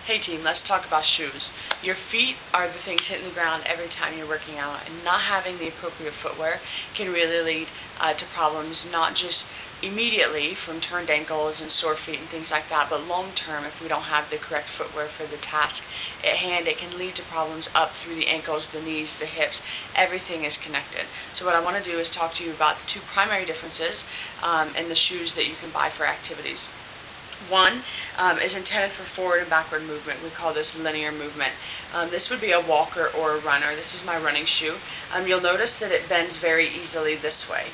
Hey team, let's talk about shoes. Your feet are the things hitting the ground every time you're working out, and not having the appropriate footwear can really lead to problems, not just immediately from turned ankles and sore feet and things like that, but long term if we don't have the correct footwear for the task at hand, it can lead to problems up through the ankles, the knees, the hips. Everything is connected. So what I want to do is talk to you about the two primary differences in the shoes that you can buy for activities. One is intended for forward and backward movement. We call this linear movement. This would be a walker or a runner. This is my running shoe. You'll notice that it bends very easily this way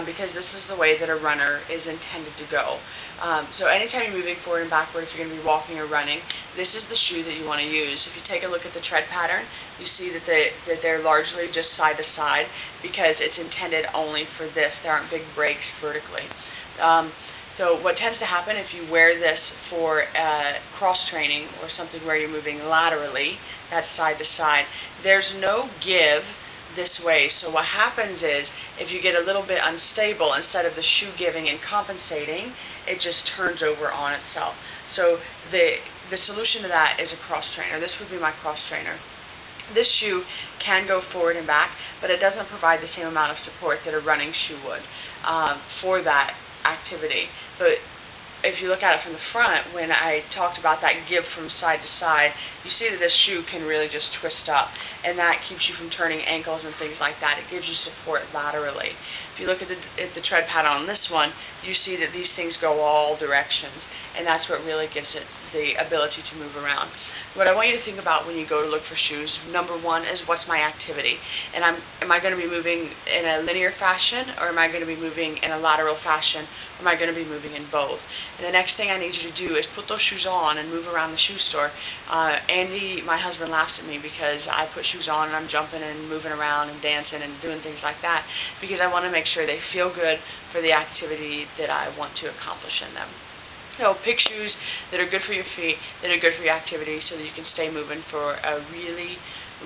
because this is the way that a runner is intended to go. So anytime you're moving forward and backward, if you're going to be walking or running, this is the shoe that you want to use. If you take a look at the tread pattern, you see that they're largely just side to side because it's intended only for this. There aren't big breaks vertically. So what tends to happen if you wear this for cross-training or something where you're moving laterally, that's side to side, there's no give this way. So what happens is if you get a little bit unstable, instead of the shoe giving and compensating, it just turns over on itself. So the solution to that is a cross-trainer. This would be my cross-trainer. This shoe can go forward and back, but it doesn't provide the same amount of support that a running shoe would for that activity. But if you look at it from the front, when I talked about that give from side to side, you see that this shoe can really just twist up, and that keeps you from turning ankles and things like that. It gives you support laterally. If you look at the tread pattern on this one, you see that these things go all directions, and that's what really gives it the ability to move around. What I want you to think about when you go to look for shoes, number one is what's my activity, and am I going to be moving in a linear fashion, or am I going to be moving in a lateral fashion, or am I going to be moving in both? And the next thing I need you to do is put those shoes on and move around the shoe store. Andy, my husband, laughs at me because I put shoes on and I'm jumping and moving around and dancing and doing things like that because I want to make sure they feel good for the activity that I want to accomplish in them. So pick shoes that are good for your feet, that are good for your activity, so that you can stay moving for a really,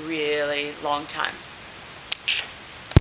really long time.